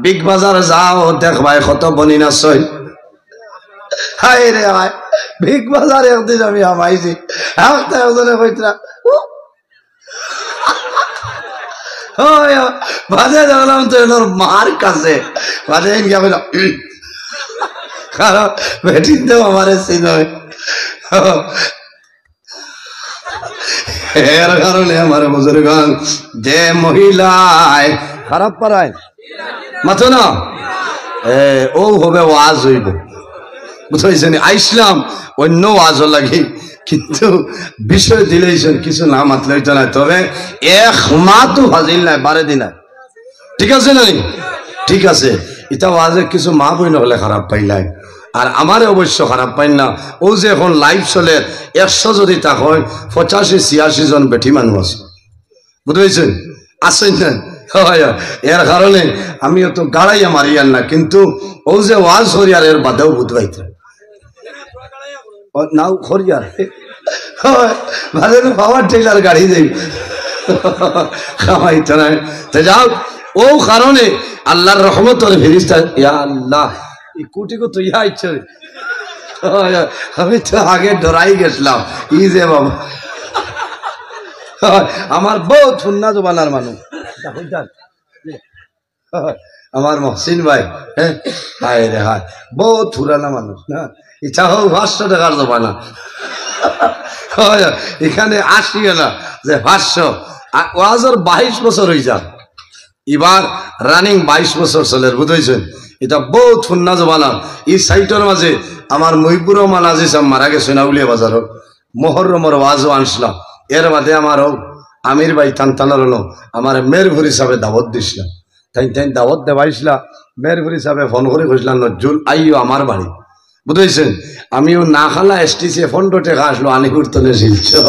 Big বাজার যাও দেখবাই কত বনিনা সই হায় রে হায় বিগ বাজার একদিন আমি আমাইছি একজনে কইতরা বাজে দেখলাম তো এর মার কাছে বাজে গিয়া বলল কারণ বেটিন তো আমার চিনয় এর কারণে আমার বুজুর্গান যে মহিলায় খারাপ পারায় মাথো না ও হবে ওয়াজ হইব বুঝাইছেন আইসলাম অন্য ওয়াজও লাগে কিন্তু বিষয় দিলেইছেন কিছু না মাতলে হইতো না তবে এক মাহ তো হাজির নাই 12 দিন ঠিক আছে না ঠিক আছে এটা ওয়াজে কিছু মা বই নহলে খারাপ পাইলাই আর আমারে অবশ্য খারাপ পাই না ও যে এখন লাইভ চলে 100 যদি তা হয় 85-86 জন বেঠি মানুষ আছে বুঝাইছেন আসেন না এর কারণে আমিও তো গাড়াইয়া মারিয়ার না কিন্তু ও যে ওয়াজ হরিয়ার এর বাদেও বুধবাইতে নাও হরিয়ার ভালো পাওয়ার টেলার গাড়ি দেই খাওয়াইতে নাই তো যাও ও কারণে আল্লাহর রহমতের ফেরেশতা ইয়া আল্লাহ এই কোটি কত ইয়া ইচ্ছে আমি তো আগে ডরাই গেছিলাম ই যে বাবা আমার বহুত সুন্না জবানার মানুষ আমার মহসিন ভাই হ্যাঁ হায় রে হায় বহুত পুরানা মানুষ না ইচ্ছা হোক 500 টাকার জবানা এখানে আসিও না যে 500 ওয়াজের 22 বছর হয়ে যা এবার রানিং 22 বছর চলে বুঝাইছেন এটা বহুত সুন্না জবানা এই সাইটের মাঝে আমার মহিবুর রহমান আজিজ মারা গেছে না উলিয়া বাজার মহররমের ওয়াজও আনছিলাম এর বাদে আমার আমির ভাই টানটানার হলো আমার মেরভুর হিসাবে দাওয়াত দিছিলাম তাই তাই দাওয়াত দেওয়াইছিলাম মেরভুর হিসাবে ফোন করে কইছিলাম নজরুল আইও আমার বাড়ি বুঝাইছেন আমিও না খালা এসটিসে 15 টাকা আসলো আনি ঘুরতনে শিলচর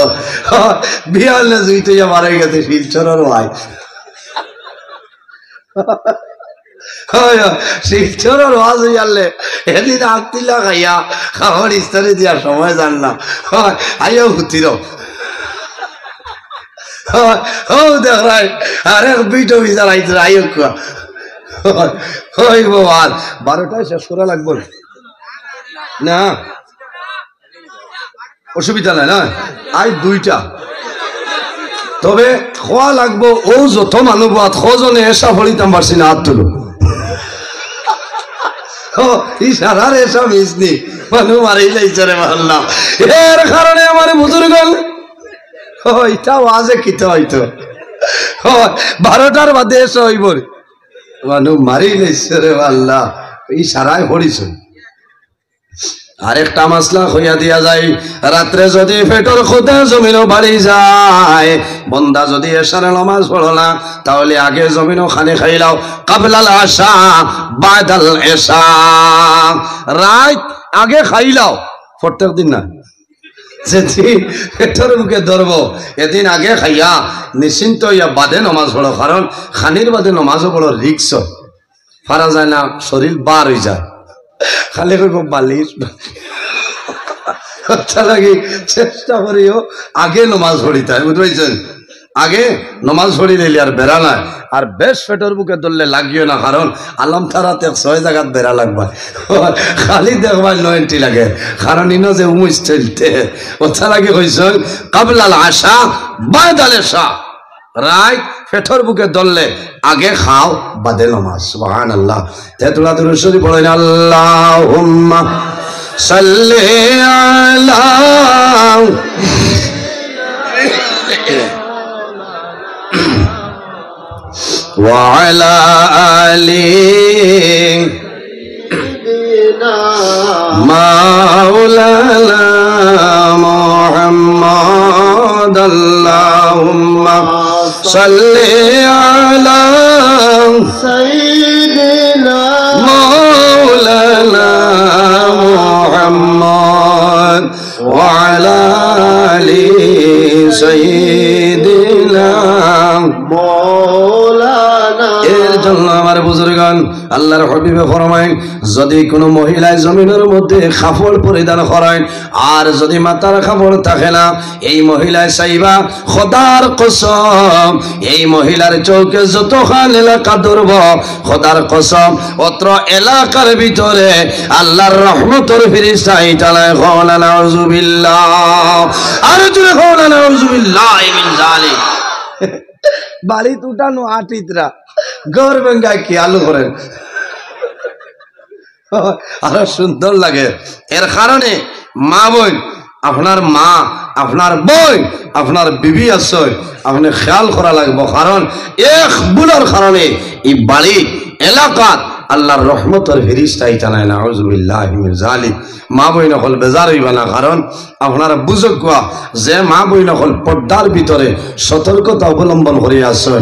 বিয়াল না জুইতে মারা গেছে শিলচরের ভাই শিলচরের ওয়াজ হইয়ালে এদিন আত্মিলা খাইয়া খাবার ইস্তারি দিয়ার সময় জান না আইও হুতির দেখ রাই আরে বিটো বিচার আইতে আইও কুয়া হইব আর 12টায় শেষ করা লাগবে না অসুবিধা নাই না আই 2টা তবে খোয়া লাগবো ও যত মানুষ খজনে এসা ফলিতাম পারছি না হাত তুলো ইশারার এসা মিসনি মানুষ মারি যাইছে রে মারলাম এর কারণে আমার বুজুর্গ এটা ওয়াজে কিতা হইতো 12টার বাদে এসে হইব মানুষ মারি যাইছে রে আল্লাহ ইশারায় পড়িছ আরেকটা মাসলা হইয়া দিয়া যায় রাত্রে যদি পেটর খোদা জমিনও বাড়ি যায় বন্দা যদি এশার নামাজ পড়ো না তাহলে আগে জমিনও খানে খাইলাও কাবলাল আশা বাদাল এশা রাত আগে খাইলাও প্রত্যেক দিন না যেদিন পেটর মুখে ধরব এদিন আগে খাইয়া নিশ্চিন্ত ইয়া বাদে নমাজ পড়ো কারণ খানির বাদে নমাজও বড় রিক্স পারা যায় না শরীর বার হয়ে যায় খালি কইব বালিশ আচ্ছা লাগে চেষ্টা করিও আগে নমাজ পড়িতে হয় বুঝতে আগে নমাজ পড়ি নিলে আর বেড়া নাই আর বেশ পেটর বুকে ধরলে লাগিও না কারণ আলম থারাতে 6 জায়গাত বেড়া লাগবা খালি দেখবার 90 লাগে কারণ ইনো যে উমুস চলতে আচ্ছা লাগে কইছেন কাবলাল আশা বাদাল এশা রাইট পেটর বুকে ধরলে আগে খাও বাদে নমাজ সুবহানাল্লাহ তেতুলা দুরূদ শরীফ পড়েন আল্লাহুম্মা সাল্লি আলা ওয়া আলা আলি মাওলানা মুহাম্মদ আল্লাহুম্মা সাল্লি আলা সাইয়্যিদিনা মাওলানা মুহাম্মদ ওয়া আলা আলি সাইয়্যিদিনা মাওলানা এর জন্য আমার বুজুর্গান আল্লাহর হাবিবে ফরমায় যদি কোনো মহিলায় জমিনের মধ্যে কাপড় পরিধান করেন আর যদি মাথার কাপড় থাকে না এই মহিলায় চাইবা খোদার কসম এই মহিলার চৌকে যতখান এলাকা ধরব খোদার কসম অত্র এলাকার ভিতরে আল্লাহর রহমতের ফেরেশতা ইতালায় কওলা নাউযুবিল্লাহ আর জোরে কওলা নাউযুবিল্লাহ মিন যালিক বাড়ি উঠানো আটিতরা ঘর ভেঙ্গা কি আলু করেন আরো সুন্দর লাগে এর কারণে মা বোন আপনার মা আপনার বোন আপনার বিবি আছে আপনি খেয়াল করা লাগবে কারণ এক বুলার কারণে এই বাড়ি এলাকাত আল্লাহর রহমতের ফেরেশতা ইতালায় নাউযুবিল্লাহি মিন যালিক মা বই নকল বেজার হইবা না কারণ আপনারা বুঝক যে মা বই নকল পর্দার ভিতরে সতর্কতা অবলম্বন করে আছে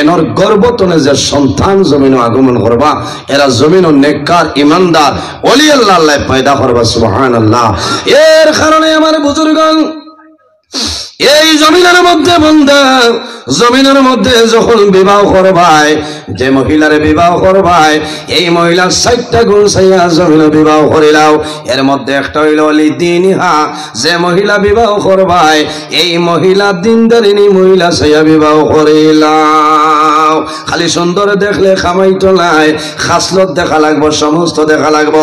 এনর গর্ভতনে যে সন্তান জমিন আগমন করবা এরা জমিন নেককার ইমানদার ওলি আল্লাহ আল্লাহ পয়দা করবা সুবহানাল্লাহ এর কারণে আমার বুজুর্গগণ এই জমিনের মধ্যে বন্ধা জমিনের মধ্যে যখন বিবাহ করবাই যে মহিলারে বিবাহ করবাই এই মহিলার 60টা গুণ চাইয়া জমিনে বিবাহ করিলাও এর মধ্যে একটা হইল লিদিনহা যে মহিলা বিবাহ করবাই এই মহিলা দিনদারিনী মহিলা চাইয়া বিবাহ করিলাও খালি সুন্দর দেখলে খামাইতো নাই খাসলত দেখা লাগবো সমস্ত দেখা লাগবো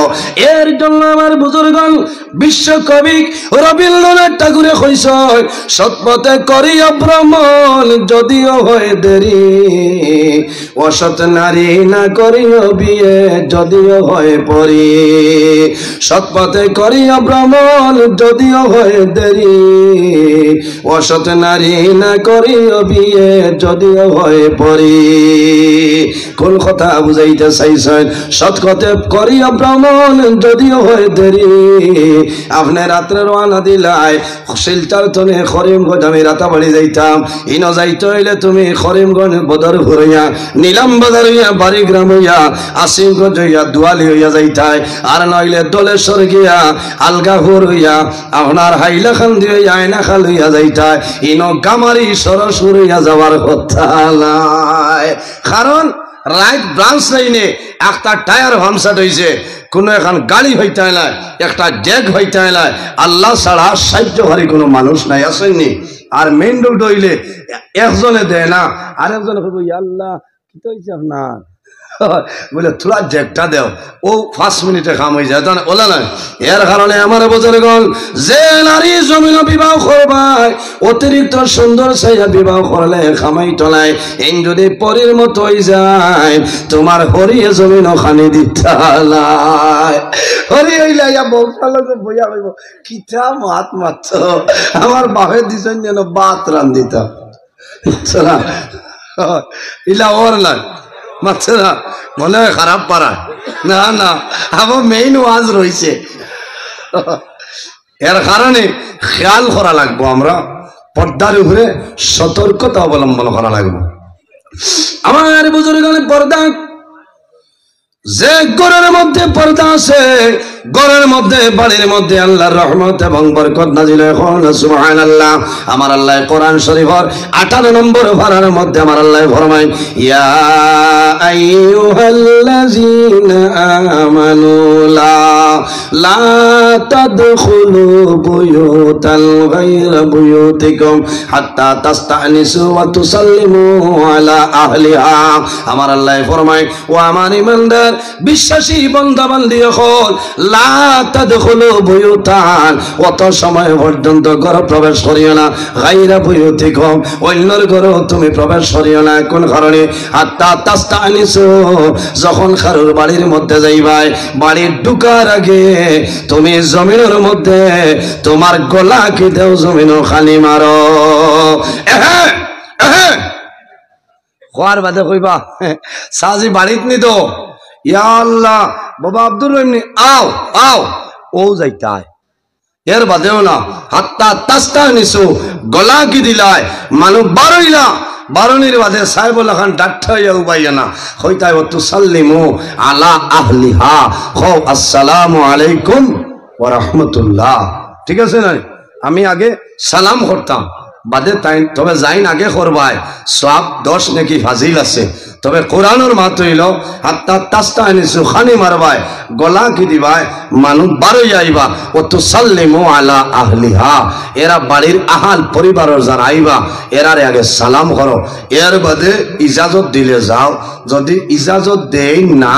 এর জন্য আমার বুজুর্গগণ বিশ্বকবি রবীন্দ্রনাথ ঠাকুরে কইছে সৎপথে করিয়া ভ্রমণ যদিও হয় দেরি অসৎ নারী না করিও বিয়ে যদিও হয় পরি সৎপথে করিয়া ভ্রমণ যদিও হয় দেরি অসৎ নারী না করিও বিয়ে যদিও হয় পরি কোন কথা বুঝাইতে চাইছেন সৎপথে করিয়া ভ্রমণ যদিও হয় দেরি আপনি রাত্রে রওনা দিলাই শিলচর তনে করিমগঞ্জ আমি রাতাবাড়ি যাইতাম ইনো যাইতে হইলে তুমি করিমগঞ্জ বদর ঘুরাইয়া নীলাম বাজার হইয়া বাড়িগ্রাম হইয়া আসিমগঞ্জ হইয়া দুয়ালি হইয়া যাইতাই আর নইলে দলেশ্বর গিয়া আলগাপুর হইয়া আপনার হাইলাকান্দি হইয়া আয়নাখাল হইয়া যাইতাই ইনো গামারি সরসুর হইয়া যাওয়ার কথা নাই কারণ রাইট ব্রাঞ্চ লাইনে একটা টায়ার ভামসাট হয়েছে কোনো এখন গাড়ি হইতে নাই একটা ডেক হইতে নাই আল্লাহ ছাড়া সাহায্য হারি কোনো মানুষ নাই আসেননি আর মেইন রোড হইলে একজনে দেয় না আর একজনে কইব আল্লাহ কি হইছে আপনার বলে থোড়া ডেকটা দেও ও 5 মিনিটে কাম হয়ে যায় তখন ওলা নাই এর কারণে আমার বুজুর্গগণ যে নারী জমিন বিবাহ করবাই অতিরিক্ত সুন্দর চাইয়া বিবাহ করলে খামাই টলাই এন যদি পরীর মতো হয়ে যায় তোমার হরিয়ে জমিন খানি দিতালাই হরি হইলে বউসালে বইয়া হইব কিতা মাত মাত্র আমার বাপের দিছেন যেন বাত রান দিতা ইলা ওর নাই মাত্র না মনে হয় খারাপ পারা না না আমার মেইন ওয়াজ রয়েছে এর কারণে খেয়াল করা লাগবো আমরা পর্দার উপরে সতর্কতা অবলম্বন করা লাগবে আমার বুজুর্গগণ পর্দা যে ঘরের মধ্যে পর্দা আছে ঘরের মধ্যে বাড়ির মধ্যে আল্লাহর রহমত এবং বরকত নাজিল হয় সুবহানাল্লাহ আমার আল্লাহ কোরআন শরীফের 18 নম্বর পারার মধ্যে আমার আল্লাহ ফরমায় ইয়া আইয়ুহাল্লাযীনা আমানু লা তাদখুলু বুয়ুতাল গায়রা বুয়ুতিকুম হাত্তা তাস্তানিসু ওয়া তুসাল্লিমু আলা আহলিহা আমার আল্লাহ ফরমায় ও আমার ঈমানদার বিশ্বাসী বান্দা বান্দি হল লা তাদখুলু বুয়ুতান অত সময় পর্যন্ত ঘর প্রবেশ করিও না গায়রা বুয়ুতিকুম অন্যর ঘরে তুমি প্রবেশ করিও না কোন কারণে হাত্তা তাস্তানিসু যখন কারোর বাড়ির মধ্যে যাইবাই বাড়ির ঢুকার আগে তুমি জমিনের মধ্যে তোমার গলাকে দেও জমিন খালি মারো খোয়ার বাদে কইবা সাজি বাড়িত নি তো ইয়া আল্লাহ বাবা আব্দুর রহিম নি আও আও ও যাইতায় এর বাদেও না হাত্তা তাস্তানিসু গলা কি দিলাই মানুষ বারইলা বারণীর বাদে সাহেবুল্লাহ খান ডাক্তার হইয়া উবাইয়া না হইতাই ও তুসাল্লিমু আলা আহলিহা হো আসসালামু আলাইকুম ওয়া রাহমাতুল্লাহ ঠিক আছে না আমি আগে সালাম করতাম বাদে তাই তবে যাইন আগে করবাই সব 10 নাকি ফাজিল আছে তবে কোরআনের মাত হইল হাত্তা তাস্তানিসু খানি মারবাই গলা কি দিবাই মানুষ বারোই আইবা ও তুসাল্লিমু আলা আহলিহা এরা বাড়ির আহাল পরিবারের যারা আইবা এরারে আগে সালাম করো এর বাদে ইজাজত দিলে যাও যদি ইজাজত দেই না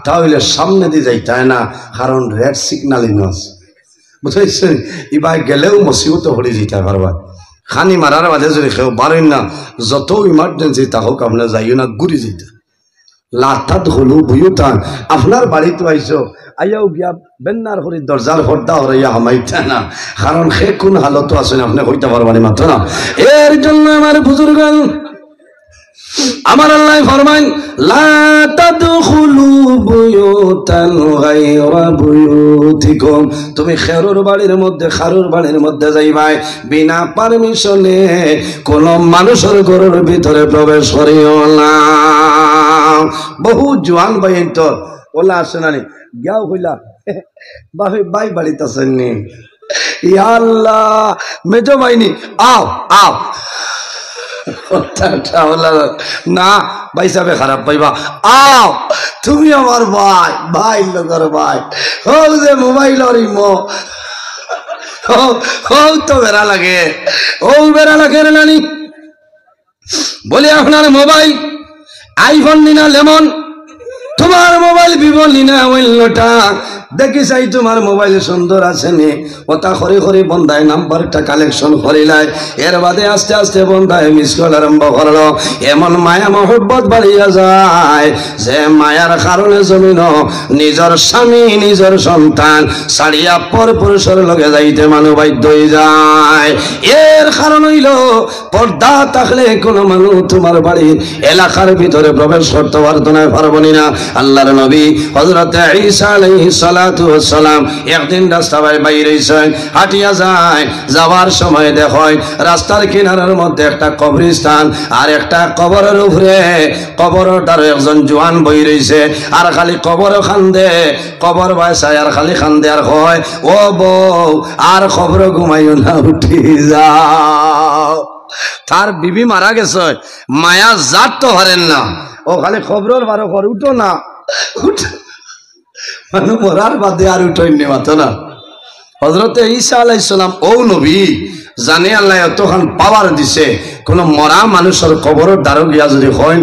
তাহলে সামনে দিয়ে যাইতে না কারণ রেড সিগন্যালিং আছে বুঝাইছেন ইবাই গেলেও মুসিবত হয়ে যেতে পারবা খানি মারার বাদে যদি কেউ পারেন না যত ইমার্জেন্সি তাহলে আপনার যাইও না ঘুরে যেতে লাতাত হলু বুয়ুতান আপনার বাড়িতে আইসো আইয়াও গিয়া বেন্নার হরি দরজার পর্দা হরাইয়া হামাইতে না কারণ সে কোন হালত আছেন আপনি হইতে পারবেন মাত্র না এর জন্য আমার বুজুর্গ আমার আল্লাহ ফরমান লা তাদখুলু বুয়ুতান গায়রা বুয়ুতিকুম তুমি খেরুর বাড়ির মধ্যে যাইবাই বিনা পারমিশনে কোন মানুষের ঘরের ভিতরে প্রবেশ করিও না বহু জওয়ান ভাই তো ওলা আসে না গিয়াও হইলা বাই বাড়িতে আসেননি ইয়া আল্লাহ মেজো ভাইনি আও আও না ভাই সাহেব খারাপ পাইবা আও তুমি আমার ভাই ভাই লোকের ভাই হোক যে মোবাইল তো বেড়া লাগে ও বেড়া লাগে রে নানি বলি আপনার মোবাইল আইফোন নিনা লেমন তোমার মোবাইল ভিভো নিনা অন্যটা দেখি চাই তোমার মোবাইল সুন্দর আছে নি ওটা খরে খরে বন্ধায় নাম্বারটা কালেকশন করিলাই এর বাদে আস্তে আস্তে বন্ধায় মিস কল আরম্ভ করলো এমন মায়া মহব্বত বাড়িয়া যায় যে মায়ার কারণে জমিন নিজের স্বামী নিজের সন্তান ছাড়িয়া পর পুরুষের লগে যাইতে মানুষ বাধ্য হয়ে যায় এর কারণ হইল পর্দা থাকলে কোনো মানুষ তোমার বাড়ির এলাকার ভিতরে প্রবেশ করতে পারতো না পারবনি না আল্লাহর নবী হযরত ঈসা আলাইহিস সালাতু ওয়াস সালাম একদিন রাস্তা বাইরে হাঁটিয়া যায় যাওয়ার সময় দেখয় রাস্তার কিনারার মধ্যে একটা কবরস্থান আর একটা কবরের উপরে কবরটার একজন জওয়ান বই রইছে আর খালি কবর খান্দে কবর বাইসায় আর খালি খান্দে আর হয় ও বউ আর খবর ঘুমাইও না উঠি যাও তার বিবি মারা গেছে মায়া জাত তো হারেন না ও খালি খবরের বারো ঘর উঠো না উঠ মানুষ মরার বাদে আর উঠেননি মাতো না হযরত ঈসা আলাইহিস সালাম ও নবী জানে আল্লাহ এতখান পাওয়ার দিছে কোন মরা মানুষের কবরের দ্বারা গিয়া যদি হয়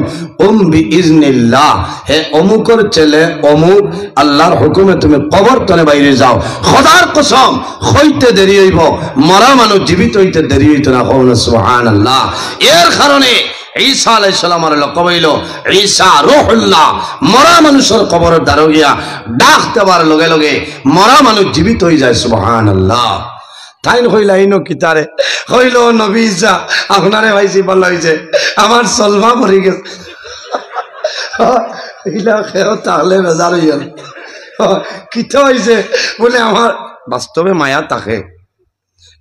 বিইজনিল্লাহ হে অমুকের ছেলে অমুক আল্লাহর হুকুমে তুমি কবর তলে বাইরে যাও খোদার কসম হইতে দেরি হইব মরা মানুষ জীবিত হইতে দেরি হইতো না সুবহানাল্লাহ এর কারণে ঈসা আলাইহিস সালামের লকব হইল ঈসা রূহুল্লাহ মরা মানুষের কবরের দ্বারা গিয়া ডাক দেবার লগে লগে মরা মানুষ জীবিত হয়ে যায় সুবহানাল্লাহ তাই হইলা ইনো কিতারে হইল নবী ঈসা আপনারে ভাইছি ভালো হইছে আমার সলমা পড়ে গেছে ইলা খেও তাহলে বেজার হইল কিতা হইছে বলে আমার বাস্তবে মায়া থাকে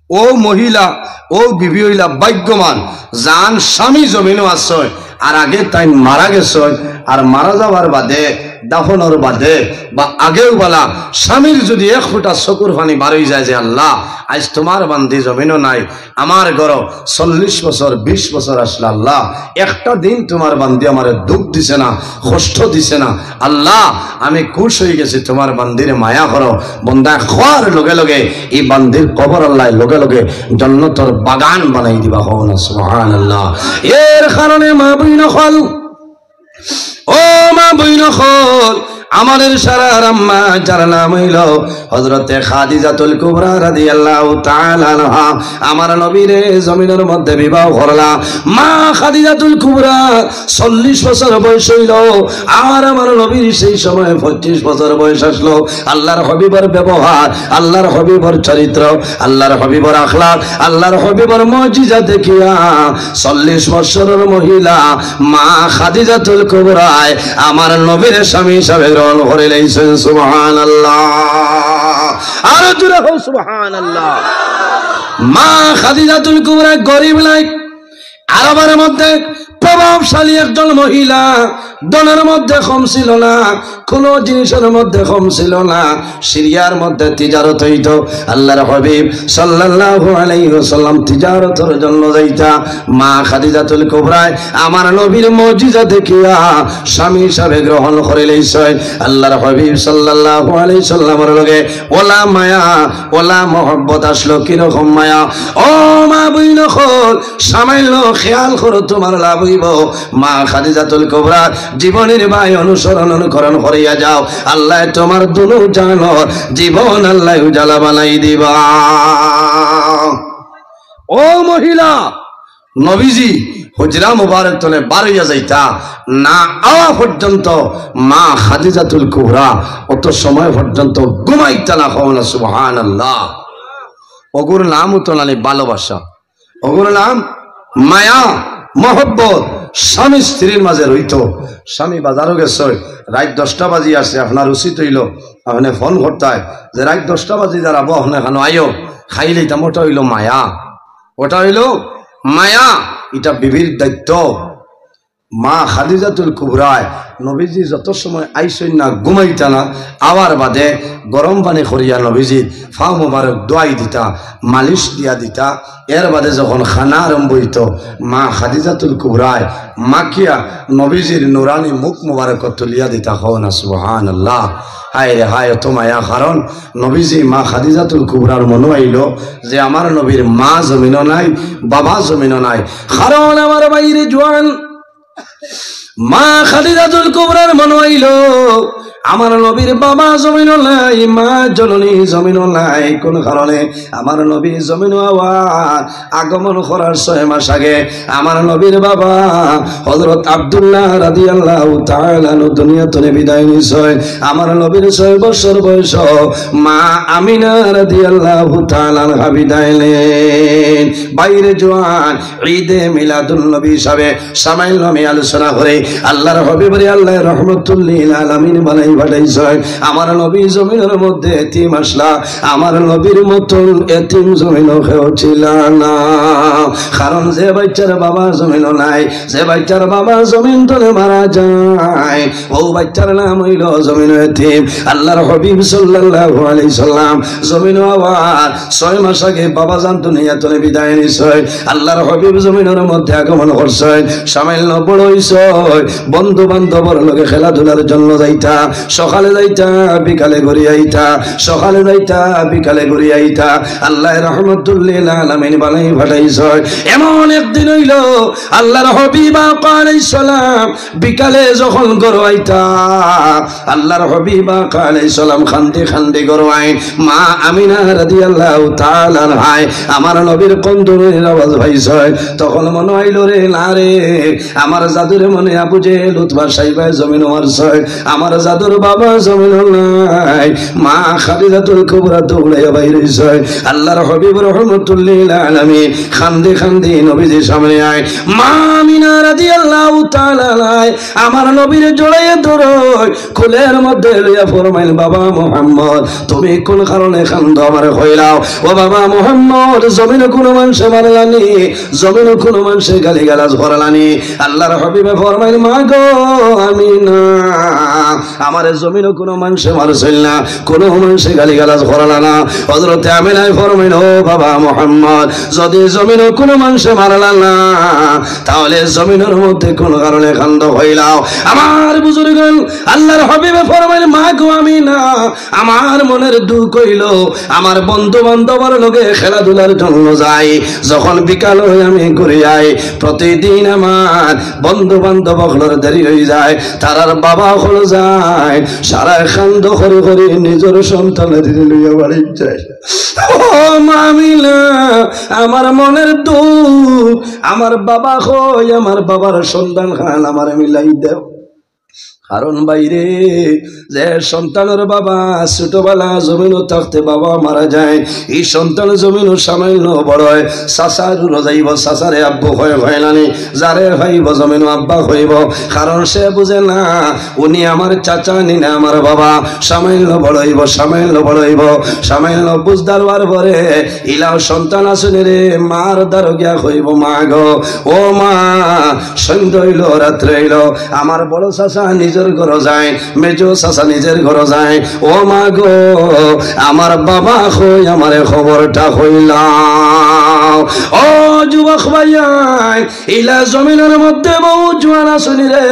ও মহিলা ও বিবি হইলা ভাগ্যবান জান স্বামী জমিনও আছে আর আগে তাই মারা গেছে আর মারা যাওয়ার বাদে দাফনের বাদে বা আগেও বলা স্বামীর যদি এক ফোঁটা চকুর পানি বারই যায় যে আল্লাহ আজ তোমার বান্দি জমিনও নাই আমার ঘর 40 বছর 20 বছর আসলে আল্লাহ একটা দিন তোমার বান্দি আমার দুঃখ দিছে না কষ্ট দিছে না আল্লাহ আমি খুশ হয়ে গেছি তোমার বান্দির মায়া করো বন্দা খোয়ার লগে লগে এই বান্দির কবর আল্লাহ লগে লগে জান্নাতের বাগান বানাই দিবা হও না সুবহানাল্লাহ এর কারণে মা বইন খল ও মা বইন খল আমাদের সারার আম্মা যার নাম হইল হযরতে খাদিজাতুল কুবরা রাদিয়াল্লাহু তাআলা আনহা আমার নবীর জমিনের মধ্যে বিবাহ করলা মা খাদিজাতুল কুবরা 40 বছর বয়স হইল আর আমার নবীর সেই সময় 25 বছর বয়স আসলো আল্লাহর হাবিবের ব্যবহার আল্লাহর হাবিবের চরিত্র আল্লাহর হাবিবের আখলাক আল্লাহর হাবিবের মুজিজা দেখিয়া 40 বছরের মহিলা মা খাদিজাতুল কুবরা আমার নবীর স্বামী হিসাবে গ্রহণ করে লইছেন সুবহানাল্লাহ আর জোরে হোক সুবহানাল্লাহ মা খাদিজাতুল কুবরা গরিব লাইক আরবের মধ্যে প্রভাবশালী একজন মহিলা দনের মধ্যে কম ছিল না, কোন জিনিসের মধ্যে কম ছিল না। সিরিয়ার মধ্যে তিজারত হইত। আল্লাহর হাবিব সাল্লাল্লাহু আলাইহি ওয়াসাল্লাম তিজারতের জন্য যাইতা। মা খাদিজাতুল কুবরা আমার নবীর মুজিজা দেখিয়া স্বামী হিসাবে গ্রহণ করে লইছে। আল্লাহর হাবিব সাল্লাল্লাহু আলাইহি সাল্লামের লগে ওলা মায়া ওলা মহব্বত আসলো। কিরকম মায়া? ও মা বইন হল সামান্য খেয়াল করো, তোমার লাভ হইব। মা খাদিজাতুল কুবরা জীবনের ভাই অনুকরণ করিয়া যাও, আল্লাহ তোমার দুনু জানো জীবন আল্লাহ উজালা বানাই দিবা। ও মহিলা, নবীজি হুজরা মুবারক তলে বাড়িয়া যাইতা না আওয়া পর্যন্ত মা খাদিজাতুল কুবরা অত সময় পর্যন্ত ঘুমাইতা না। কওনা সুবহানাল্লাহ। ওগুর নাম তো নানি ভালোবাসা, ওগুর নাম মায়া মহব্বত। স্বামী স্ত্রীর মাঝে রইত। স্বামী বাজারও গেছে, রাত 10টা বাজি আসছে, আপনার উচিত হইল আপনি ফোন করতে যে রাত 10টা বাজি দাঁড়াবো, আপনি এখানে আইও খাইলেইতাম। ওটা হইল মায়া, ওটা হইল মায়া। এটা বিবির দায়িত্ব। মা খাদিজাতুল কুবরায় নবীজি যত সময় আইসই না ঘুমাইতা না, আওয়ার বাদে গরম পানি করিয়া নবীজি ফা মুবারক দোয়াই দিতা, মালিশ দিয়া দিতা। এর বাদে যখন খানা আরম্ভ হইত, মা খাদিজাতুল কুবরায় মাখিয়া নবীজির নুরানি মুখ মুবারক তুলিয়া দিতা। কওনা সুবহানাল্লাহ। হায় রে হায়, তো মায়া। কারণ নবীজি মা খাদিজাতুল কুবরার মনে আইল যে আমার নবীর মা জমিনও নাই, বাবা জমিনও নাই। কারণ আমার বাইরে জোয়ান মা খাদিজাতুল কুবরার মনে হইল আমার নবীর বাবা জমিন নাই, মা জননী জমিন নাই। কোন কারণে আমার নবী জমিন আগমন করার 6 মাস আগে আমার নবীর বাবা হযরত আব্দুল্লাহ রাদিয়াল্লাহু তাআলা দুনিয়াতে বিদায় নিছে। আমার নবীর 6 বছর বয়স মা আমিনা রাদিয়াল্লাহু তাআলা বিদায় নেন। বাইরে জোয়ান ঈদে মিলাদুন নবী হিসাবে সামাইল আমি আলোচনা করে আল্লাহর হাবিবের আল্লাহ রাহমাতুল লিল আলামিন বানাই পাঠাইছে। আমার নবী জমিনের মধ্যে এতিম আসলা, আমার নবীর মতন এতিম জমিনও কেউ ছিল না। কারণ যে বাচ্চার বাবা জমিনও নাই, যে বাচ্চার বাবা জমিন তলে মারা যায়, ও বাচ্চার নাম হইল জমিন এতিম। আল্লাহর হাবিব সাল্লাল্লাহু আলাইহি সাল্লাম জমিন আবার 6 মাস আগে বাবা জান দুনিয়া তলে বিদায় নিছে। আল্লাহর হাবিব জমিনের মধ্যে আগমন করছে। সামান্য বড় হইছে, বন্ধু বান্ধবর লগে খেলাধুলার জন্য যাইতা, সকালে যাইতা বিকালে ঘুরে আইতা, সকালে যাইতা বিকালে ঘুরে আইতা। আল্লাহ রাহমাতুল লিল আলামিন বানাই পাঠাইছে। এমন একদিন হইল আল্লাহর হাবিব আলাইহিস সালাম বিকালে যখন ঘর আইতা, আল্লাহর হাবিব আলাইহিস সালাম খান্দি খান্দি ঘর আই। মা আমিনা রাদিয়াল্লাহু তাআলা আনহা আমার নবীর কন্দনের আওয়াজ পাইছে। তখন মনে হইল রে না রে, আমার জাদুরে মনে আবু জেহেল উতবা সাইবা জমিন মারছে, আমার জাদুর বাবা জমিন নাই। মা খাদিজাতুল কুবরা দৌড়াইয়া বাইরে হইছে। আল্লাহর হাবিব রাহমাতুল লিল আলামিন খান্দি খান্দি নবীজির সামনে আয়। মা আমিনা রাদিয়াল্লাহু তাআলা আমার নবীর জড়াইয়া ধরয়, কোলের মধ্যে লইয়া ফরমাইল, বাবা মুহাম্মদ তুমি কোন কারণে কান্দো আমারে কইলাও। ও বাবা মুহাম্মদ, জমিনে কোন মানুষে মারলানি, জমিনে কোন মানুষে গালিগালাজ করলানি। আল্লাহর হাবিবে ফরমাইল, মা গো আমিনা, আমার জমিনে কোন মানুষে মারছিল না, কোন মানুষে গালিগালাজ করলা না। হযরতে আমিনাই ফরমাইল, ও বাবা মুহাম্মদ, যদি জমিনে কোন মানুষে মারলা না, তাহলে জমিনের মধ্যে কোন কারণে কান্দো হইলাও। আমার বুজুর্গগণ, আল্লাহর হাবিবে ফরমাইল, মা গো আমিনা, আমার মনের দুঃখ হইল আমার বন্ধু বান্ধবর লগে খেলাধুলার জন্য যাই, যখন বিকাল হয়ে আমি ঘুরে যাই, প্রতিদিন আমার বন্ধু বান্ধব হলোর দেরি হয়ে যায়, তারার বাবা হলো যায়, সারা খান্দ করে করে নিজের সন্তানের লইয়া বাড়ি যায়। ও মামিলা, আমার মনের দুঃখ, আমার বাবা হই, আমার বাবার সন্তান খান আমার মিলাই দেও। কারণ বাইরে যে সন্তানের বাবা ছোটবেলা জমিনও থাকতে বাবা মারা যায়, এই সন্তান জমিনও সামান্য বড় হয় চাচার যাইব, চাচারে আব্বু হয় নানি, যারে ভাইব জমিনও আব্বা হইব। কারণ সে বুঝে না উনি আমার চাচা নি না আমার বাবা। সামান্য বড় হইব, সামান্য বড় হইব, সামান্য বুঝদার হওয়ার পরে ইলাও সন্তান আসুন রে মার দ্বার গিয়া হইব, মা গো ও মা সন্ধ্যা হইল রাত্রে হইল আমার বড় চাচা নিজের ঘর যায়, মেজো চাচা নিজের ঘর যায়, ও মা গো আমার বাবা হই আমারে খবরটা হইলাম। ও যুবক ভাইয়াই ইলা জমিনের মধ্যে বহু জোয়ান আসনি রে,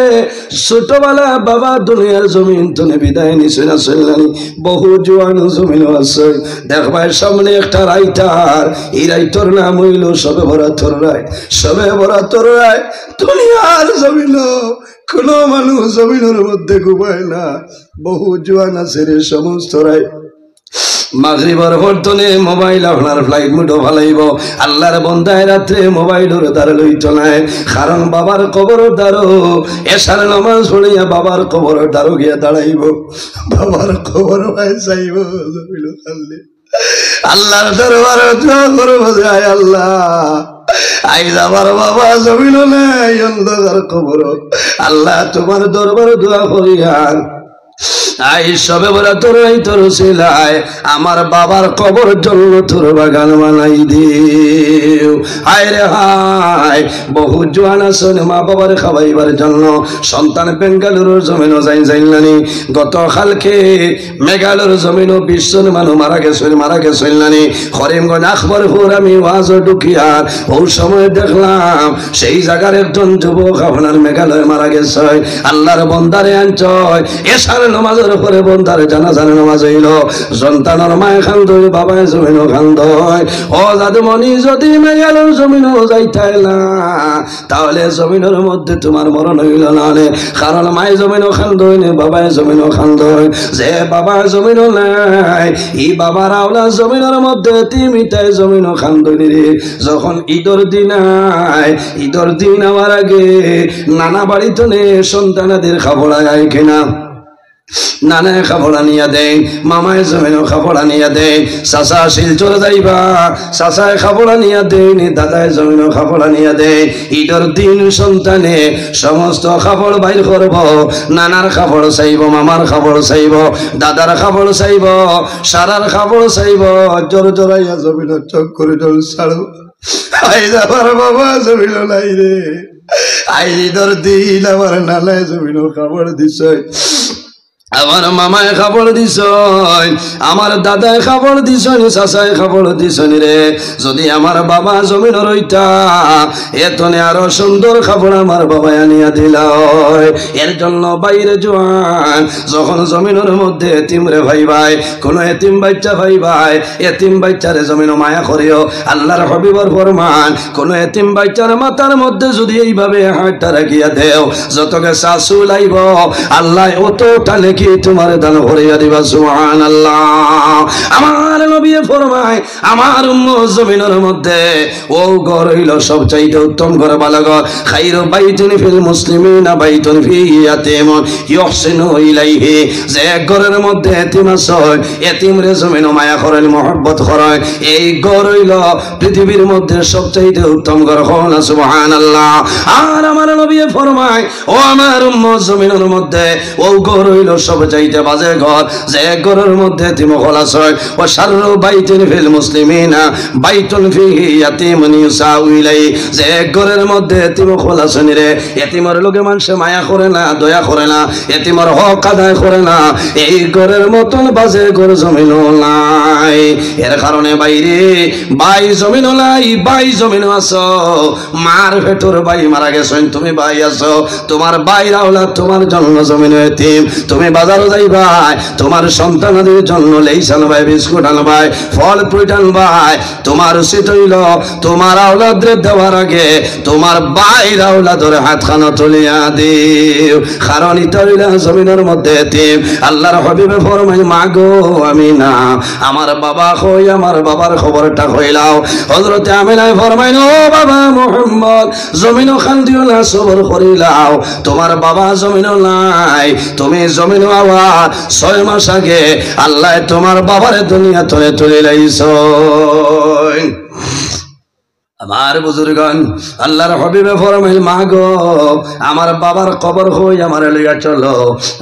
ছোটবেলা বাবা দুনিয়ার জমিন তুমি বিদায় নিছে না শুনলানি, বহু জোয়ান জমিন আছে দেখবার সামনে একটা রাইটার, এই রাইটার নাম হইল সবে বরাতর রায়। সবে বরাতর রায় দুনিয়ার জমিন কোন মানুষ জমিনের মধ্যে ঘুমায় না, বহু জোয়ান আছে রে সমস্ত রায় মাগরিবের বর্তনে মোবাইল আপনার ফ্লাইট মুডো ভালাইব, আল্লাহর বন্দায় রাত্রে মোবাইলের দ্বারা লইত নাই। কারণ বাবার কবর দ্বারো এসার নামাজ পড়িয়া বাবার কবর দ্বারো গিয়া দাঁড়াইব, বাবার কবর চাইব জমিল খাল্লে আল্লাহর দরবারে দোয়া করব যায় আল্লাহ আইজ আমার বাবা জমিল নাই অন্ধকার কবর, আল্লাহ তোমার দরবারে দোয়া করিয়ান আই সবে বরাতর এই তোর ছিলাই আমার বাবার কবর জন্য তোর বাগান বানাই দিও। হায় রে হায় বহু জোয়ান আছেন মা বাবার খাওয়াইবার জন্য সন্তান বেঙ্গালুরুর জমিনও যাইলানি, গত কালকে মেঘালয়ের জমিনও 20 জন মানুষ মারা গেছেন নানি। করিমগঞ্জ আকবরপুর আমি ওয়াজ ঢুকিয়ার ওই সময় দেখলাম সেই জায়গার একজন যুবক আপনার মেঘালয় মারা গেছে। আল্লাহর বন্দারে আনছয় এসার নামাজের পরে বন্দারে জানাজার নামাজ হইল, সন্তানের মায়ে খান্দই বাবায় জমিনও খান্দয়। ও জাদুমণি যদি মেঘালয়ের জমিনও যাইতাই না তাহলে জমিনের মধ্যে তোমার মরণ হইল না, কারণ মায়ে জমিনও খান্দই নে বাবায় জমিনও খান্দয়। যে বাবা জমিনও নাই এই বাবার আওলা জমিনের মধ্যে তিমিটাই জমিনও খান্দই রে। যখন ঈদের দিন ঈদের দিন আমার আগে নানা বাড়িতে নে সন্তানাদের খাবড়া যায় কিনা, নানায় খাবড়া নিয়ে দেয়, মামায় জমিনও খাবড়া নিয়ে দেয়, চাচা শিলচর যাইবা চাচায় খাবড়া নিয়ে দেয়, দাদায় জমিনও খাবড়া নিয়ে দেয়। ঈদের দিন সন্তানে সমস্ত খাবড় বাইর করব, নানার খাবড় চাইব, মামার খাবড় চাইব, দাদার খাবড় চাইব, সারার খাবড় চাইব, জোর জোরাইয়া জমিন চোখ করে জল ছাড়ো। আই আমার বাবা জমিন নাই রে, আই ঈদের দিন আমার নানায় জমিনও খাবড় দিছ, আমার মামায় খবর দিছ, আমার দাদায় খবর দিছ, চাচায় খবর দিছ রে। যদি আমার বাবা জমিন রইতা এতনে আরো সুন্দর খবর আমার বাবা আনিয়া দিল। এর জন্য বাইরে জোয়ান যখন জমিনের মধ্যে এতিম রে ভাই ভাই কোন এতিম বাচ্চা ভাই ভাই এতিম বাচ্চারে জমিন মায়া করিও। আল্লাহর হাবিবর ফরমান কোন এতিম বাচ্চার মাথার মধ্যে যদি এইভাবে হাতটা রাখিয়া দেও যতকে শাশু লাইব আল্লাহ অতটা লেখি তোমার দান ভরিয়া দিবা। সুবহানাল্লাহ। আমার নবী ফরমায় আমার উম্মত জমিনের মধ্যে ও ঘর হইল সবচাইতে উত্তম ঘর ভালো ঘর। খাইরু বাইতুন ফিল মুসলিমিনা বাইতুন ফি ইয়াতীমুন ইহসিনু ইলাইহি। যে ঘরের মধ্যে এতিম আছে এতিম রে জমিন মায়া করেন মহব্বত করেন, এই ঘর হইল পৃথিবীর মধ্যে সবচাইতে উত্তম ঘর। হন সুবহানাল্লাহ। আর আমার নবী ফরমায় ও আমার উম্মত জমিনের মধ্যে ও ঘর হইল সবচাইতে বাজে ঘর যে ঘরের মধ্যে এতিম খোলাস হয়। ও শাররু বাইতুন ফিল মুসলিমিনা বাইতুন ফিহি ইয়াতীমুন ইউসাউ ইলাইহি। যে ঘরের মধ্যে এতিম খোলাস রে এতিমের লোকে মানুষ মায়া করে না, দয়া করে না, এতিমের হক আদায় করে না, এই ঘরের মতন বাজে ঘর জমিন নাই। এর কারণে বাইরে বাই জমিন নাই, বাই জমিন আছো, মার ভেতর বাই মারা গেছেন, তুমি বাই আছো, তোমার বাইর আওলাদ তোমার জন্ম জমিন এতিম, তুমি বাজারও যাইবাই তোমার সন্তানদের জন্য লেইস আনবাই বিস্কুট আনবাই ফল ফ্রুট আনবাই তোমার উচিত হইল তোমার আওলাদের দেওয়ার আগে তোমার বাইর আওলাদের হাতখানা তুলিয়া দিও কারণ এটা হইল জমিনের মধ্যে তিম আল্লাহর হাবিবে ফরমায় মা গো আমি না আমার বাবা কই আমার বাবার খবরটা কইলাও হযরতে আমিনায় ফরমাইল ও বাবা মুহাম্মদ জমিনও খান দিও না সবর করিলাও তোমার বাবা জমিনও নাই তুমি জমিনও আবার 6 মাস আগে আল্লাহ তোমার বাবারে দুনিয়া তলে তুলে লাইছো আমার বুজুর্গণ আল্লাহর হাবিবে ফরমাইল মা গো আমার বাবার কবর হই আমার লইয়া চলো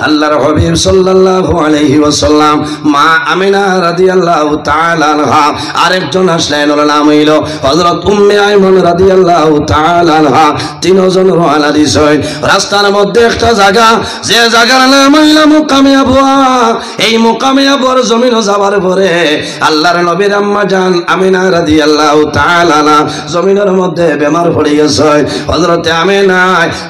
আল্লাহর হাবিব সাল্লাল্লাহু আলাইহি ওয়াসাল্লাম মা আমিনা রাদিয়াল্লাহু তাআলা আনহা আরেকজন আসলেন ওর নাম হইল হযরত উম্মে আইমান রাদিয়াল্লাহু তাআলা আনহা তিনজন রওনা দিছেন রাস্তার মধ্যে একটা জায়গা যে জায়গার নাম হইল মুকামে আবওয়া এই মুকামে আবওয়ার জমিন যাবার পরে আল্লাহর নবীর আম্মা জান আমিনা রাদিয়াল্লাহু তাআলা জমিনের মধ্যে বেমার পড়ে গেছে হযরতে আমিনা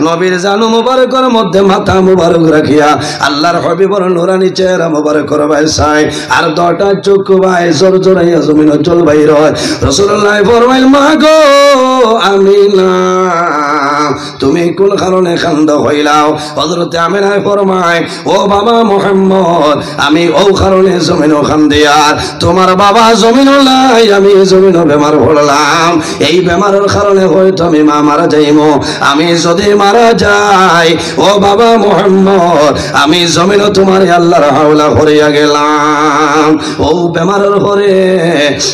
নবীর জানু মুবারকের মধ্যে মাথা মুবারক রাখিয়া আল্লাহর হাবিবর নুরানি চেহারা মুবারক করবাই চাই আর দুটা চোখ বাই জোর জোরাইয়া জমিনে চল বাইর হয় রাসূলুল্লাহ ফরমাইল মা গো আমিনা তুমি কোন কারণে কান্দ হইলাও হযরতে আমিনা ফরমায় ও বাবা মুহাম্মদ আমি ও কারণে জমিনে কান্দিয়া তোমার বাবা জমিনে নাই আমি জমিনে বেমার পড়লাম এই বেমারের কারণে হয়তো আমি মা মারা যাইমো আমি যদি মারা যাই ও বাবা মুহাম্মদ আমি জমিনে তোমার আল্লাহর হাওলা করিয়া গেলাম ও বেমারের পরে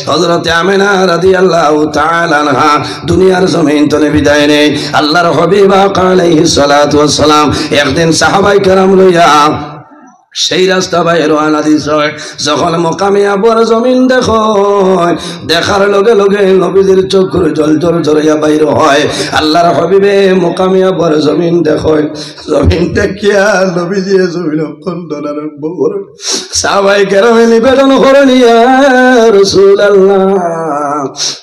হযরতে আমিনা রাদিয়াল্লাহু তাআলা আনহা দুনিয়ার জমিন থেকে বিদায় নেই আল্লাহর হাবিব আলাইহিস সালাতু ওয়াস সালাম একদিন সাহাবায়ে কেরাম লইয়া সেই রাস্তা বাই রওনা দিছে যখন মুকামে আবওয়ার জমিন দেখো দেখার লগে লগে নবীদের চোখের জল জল ঝরিয়া বাইর হয় আল্লাহর হাবিবে মুকামে আবওয়ার জমিন দেখো জমিন দেখিয়া নবীজি জমিন খন্দন আরম্ভ করে সাহাবায়ে কেরাম নিবেদন করেন ইয়া রাসূলুল্লাহ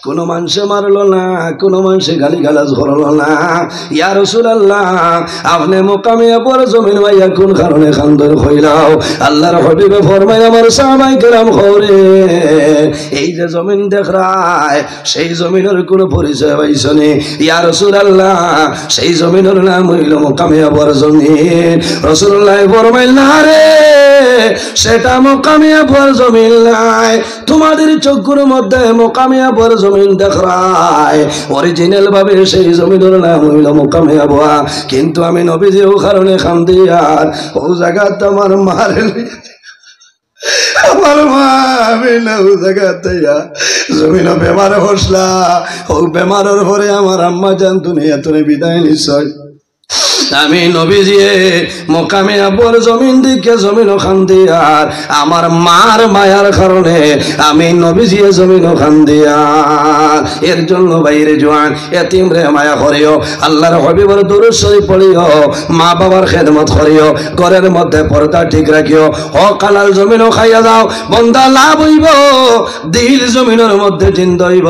কোন মানুষে মারলো না কোন মানুষে গালিগালাজ করলো না ইয়া রাসূলুল্লাহ আপনি মুকামে আবওয়ার জমিন ভাইয়া কোন কারণে খন্দন হইলাও আল্লাহর হাবিবে ফরমায় আমার সাহাবায়ে কেরাম খবরে এই যে জমিন দেখরায় সেই জমিনের কোন পরিচয় পাইছনি ইয়া রাসূলুল্লাহ সেই জমিনের নাম হইল মুকামে আবওয়ার জমিন রাসূলুল্লাহ ফরমাইল না রে সেটা মুকামে আবওয়ার জমিন নাই তোমাদের চোখের মধ্যে মুকামে আবওয়ার জমিন দেখরায় অরিজিনাল ভাবে সেই জমিনের নাম হইল মুকামে আবওয়া কিন্তু আমি নবীজি ও কারণে কান্দি আর ও জায়গাতে আমার মারেলি আমার মা আমি না ও জায়গাতে জমিন বেমারে বসলা ও বেমারের পরে আমার আম্মা জান দুনিয়া থেকে বিদায় নিশ্চয় আমি নবীজি মুকামে আবওয়ার জমিন দিকে জমিন খান্দি আর আমার মার মায়ার কারণে আমি নবীজি জমিন খান্দি আর এর জন্য বাইরে জওয়ান এতিম রে মায়া করিও আল্লাহর হাবিবের দুরূদ শরীফ পড়িও মা বাবার খেদমত করিও ঘরের মধ্যে পর্দা ঠিক রাখিও হক হালাল জমিনও খাইয়া যাও বন্দা লাভ হইব দিল জমিনের মধ্যে জিন্দা হইব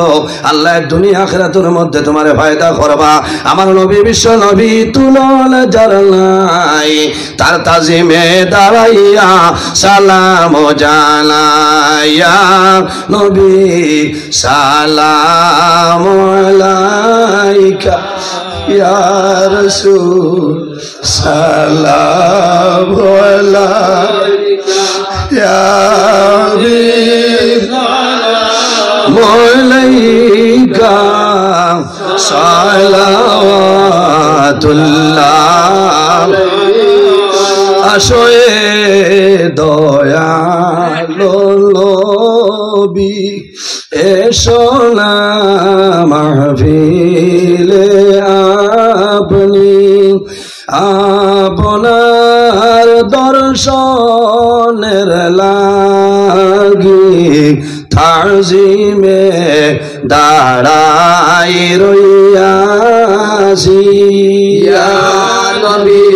আল্লাহ দুনিয়া আখিরাতের মধ্যে তোমারে ফায়দা করবা আমার নবী বিশ্ব নবী তুলো জানাই তার তাজিমে দাঁড়াইয়া সালাম জানাইয়া নবী সালাম আলাইকা ইয়া রাসূল সালাম আলাইকা ইয়া হাবিব আলাইকা সালাওয়াতুল্লাহ আসোয়ে দয়ালো নবী এসো না মাহফিলে আপনি আপনার দর্শনের লাগি তাজিমে দাঁড়াই রইয়াছি ইয়া নবী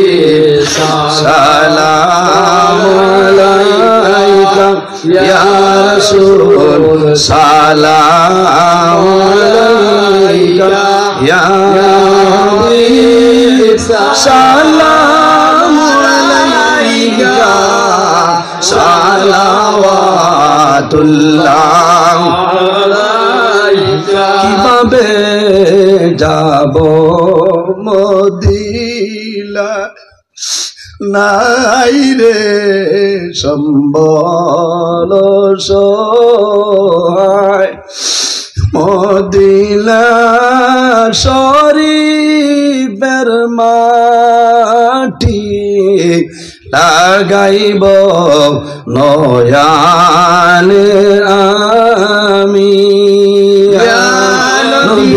সালাম আলাইকা ইয়া রাসূল সালাম আলাইকা ইয়া হাবিব সালাম আলাইকা সালাওয়াতুল্লাহ কিভাবে যাব মদিনা নাই রে সম্বল সহায় মদিনা শরীফের মাটি লাগাইব নয়ানে আমি নবী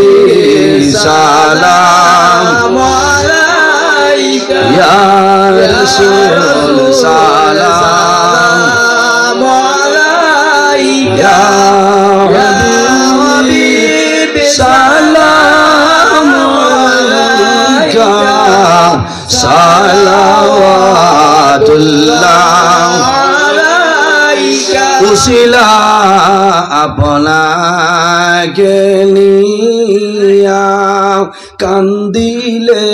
সালাম আলাইকা ইয়া রাসূল সালাম আলাইকা ইয়া হাবিব সালাম আলাইকা সালাওয়াতুল্লাহ আলাইকা উসিলা আপনাকে নিয়া কান্দিলে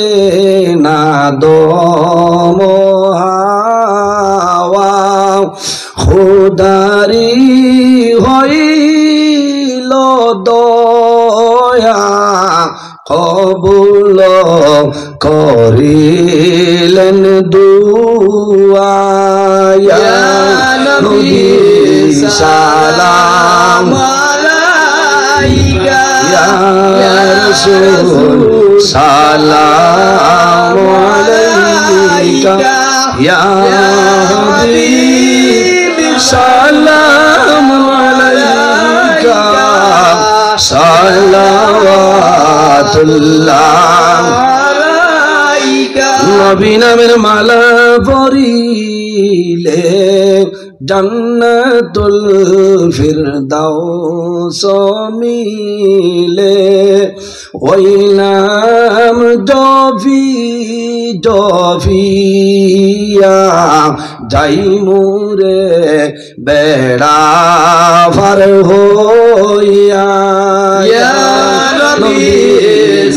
না দম হাওয়া খোদারি হইল দয়া কবুল করিলেন দুআ ইয়া নবী সালাম আলাইকা ইয়া রাসূল সালাম আলাইকা ইয়া হাবিব সালাম আলাইকা সালাওয়াতুল্লাহ আলাইকা নবী নামের মালা পরিলে জান্নাতুল ফিরদাউস মিলে ওই নাম জফিয়া যাই মুরে বেড়া ফার হইয়া ইয়া নবী